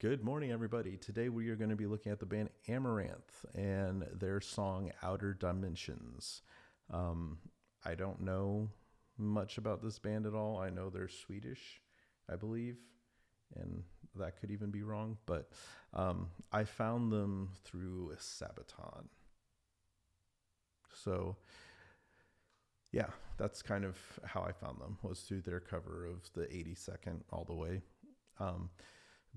Good morning, everybody. Today we are going to be looking at the band Amaranthe and their song Outer Dimensions. I don't know much about this band at all. I know they're Swedish, I believe, and that could even be wrong, but I found them through Sabaton. So yeah, that's kind of how I found them, was through their cover of the 82nd All the Way.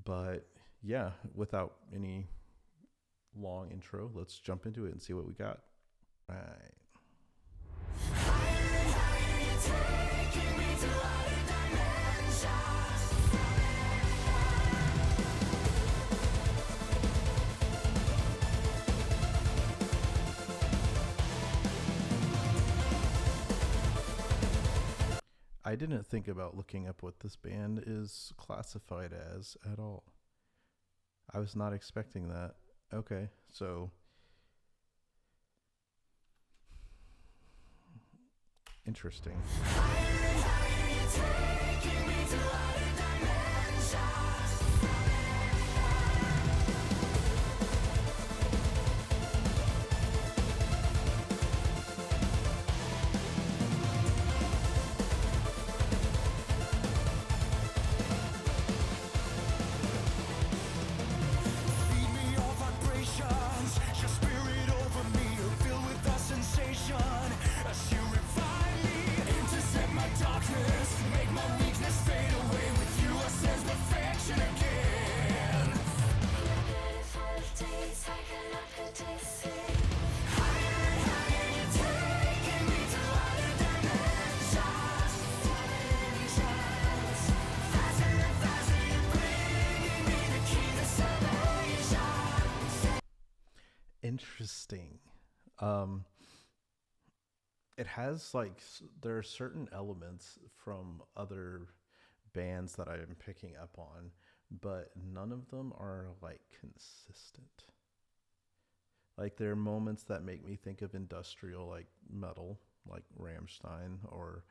But yeah, without any long intro, let's jump into it and see what we got. All right. I didn't think about looking up what this band is classified as at all. I was not expecting that. Okay, so interesting. Interesting. It has there are certain elements from other bands that I am picking up on, but none of them are consistent. There are moments that make me think of industrial metal, like Rammstein or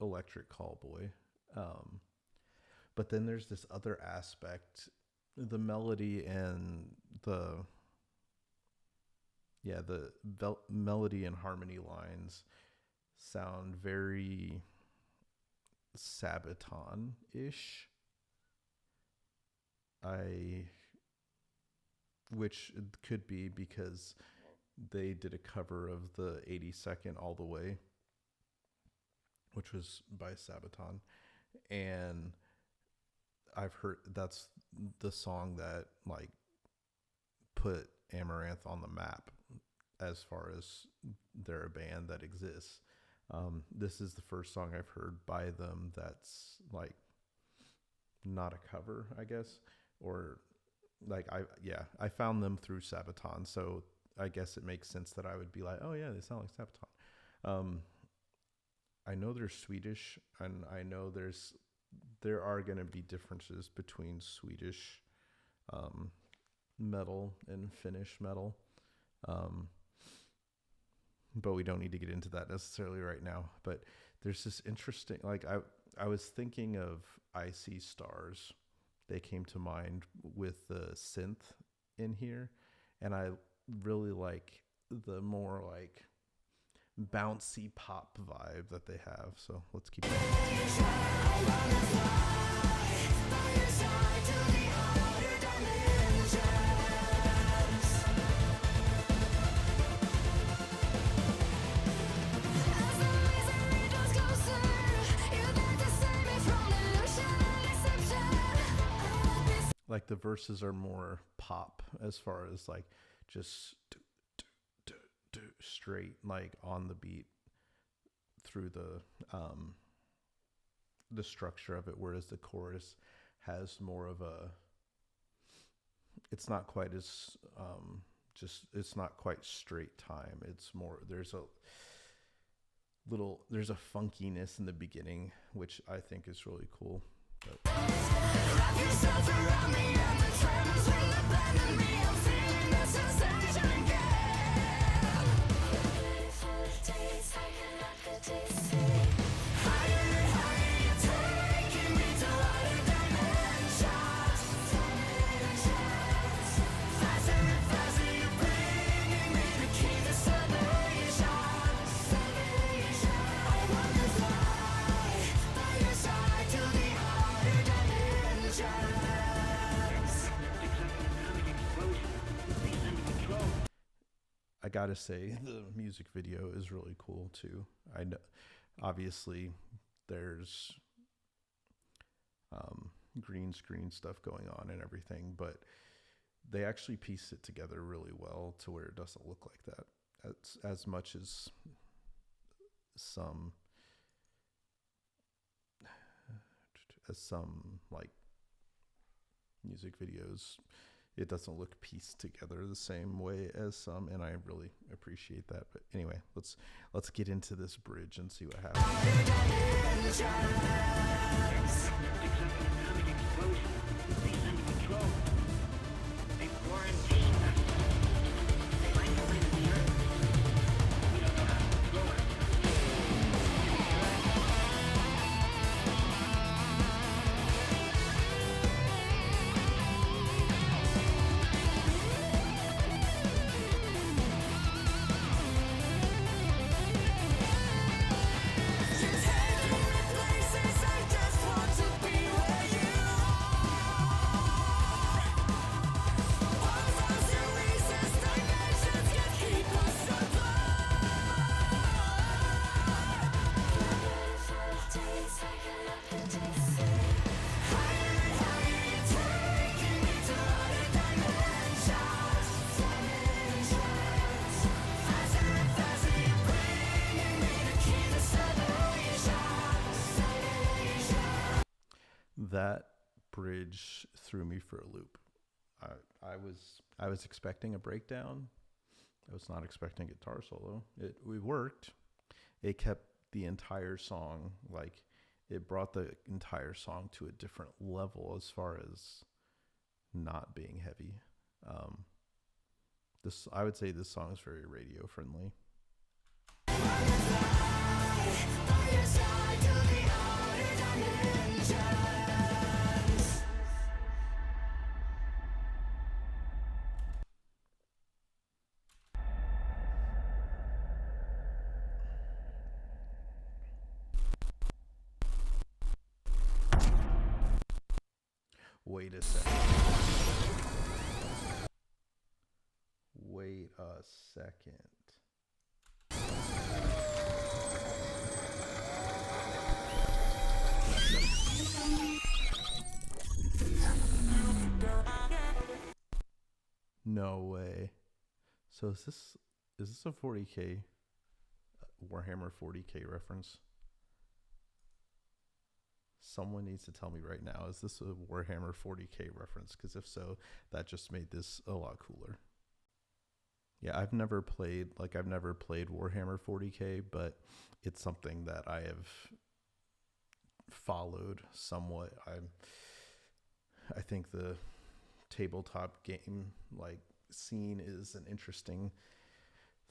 Electric Callboy. But then there's this other aspect, the melody and the melody and harmony lines sound very Sabaton-ish. Which could be because they did a cover of the 82nd All the Way, which was by Sabaton, and I've heard that's the song that put Amaranthe on the map as far as they're a band that exists. This is the first song I've heard by them that's not a cover, I guess, or I found them through Sabaton, so I guess it makes sense that I would be like, oh yeah, they sound like Sabaton. I know they're Swedish, and I know there are going to be differences between Swedish metal and Finnish metal, but we don't need to get into that necessarily right now. But there's this interesting, I was thinking of I See Stars. They came to mind with the synth in here, and I really like the more bouncy pop vibe that they have. So let's keep going. The verses are more pop as far as just straight on the beat through the structure of it, whereas the chorus has more of a, it's not quite as it's not quite straight time. It's more, there's a funkiness in the beginning, which I think is really cool. Wrap yourself around me and the tremors will abandon me. I'm feeling the sensation again. Beautiful days, I cannot taste it. Higher and higher, you're taking me to outer dimensions. gotta say the music video is really cool too. I know, obviously, there's green screen stuff going on and everything, but they actually piece it together really well to where it doesn't look like that. As much as some like music videos, it doesn't look pieced together the same way as some, and I really appreciate that. But anyway, let's get into this bridge and see what happens. That bridge threw me for a loop. I was expecting a breakdown. I was not expecting a guitar solo. We worked. It kept the entire song, like it brought the entire song to a different level as far as not being heavy. I would say this song is very radio friendly. Wait a second. Wait a second. No way. So is this a 40K Warhammer 40K reference? Someone needs to tell me right now, is this a Warhammer 40K reference? Because if so, that just made this a lot cooler. Yeah, I've never played Warhammer 40K, but it's something that I have followed somewhat. I think the tabletop game like scene is an interesting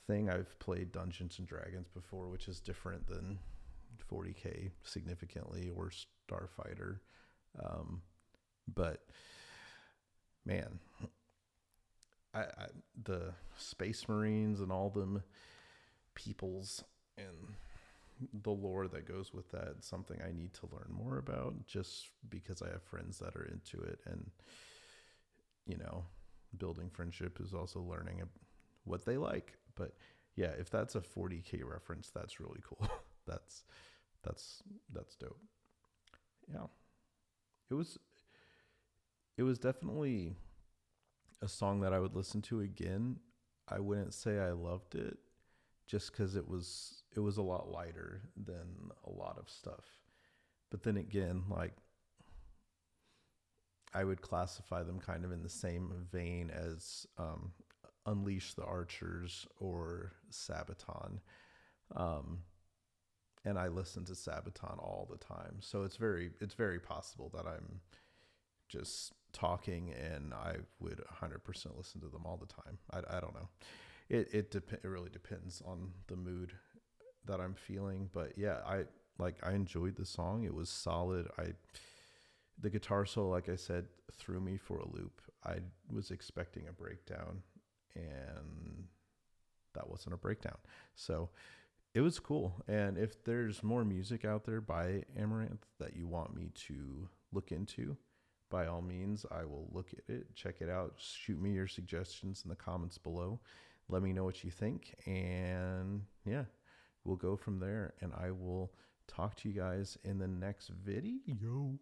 thing. I've played Dungeons and Dragons before, which is different than 40K significantly, or Starfighter, but man, I the Space Marines and all them peoples and the lore that goes with that, something I need to learn more about, just because I have friends that are into it, and building friendship is also learning what they like. But yeah, if that's a 40K reference, that's really cool. That's dope. Yeah. It was definitely a song that I would listen to again. I wouldn't say I loved it, just because it was a lot lighter than a lot of stuff. But then again, like, I would classify them kind of in the same vein as Unleash the Archers or Sabaton. And I listen to Sabaton all the time, so it's very possible that I'm just talking and I would 100% listen to them all the time. I don't know. It really depends on the mood that I'm feeling. But yeah, I enjoyed the song. It was solid. The guitar solo, like I said, threw me for a loop. I was expecting a breakdown, and that wasn't a breakdown. So it was cool. And if there's more music out there by Amaranthe that you want me to look into, by all means, I will look at it, check it out. Shoot me your suggestions in the comments below. Let me know what you think. And yeah, we'll go from there. And I will talk to you guys in the next video.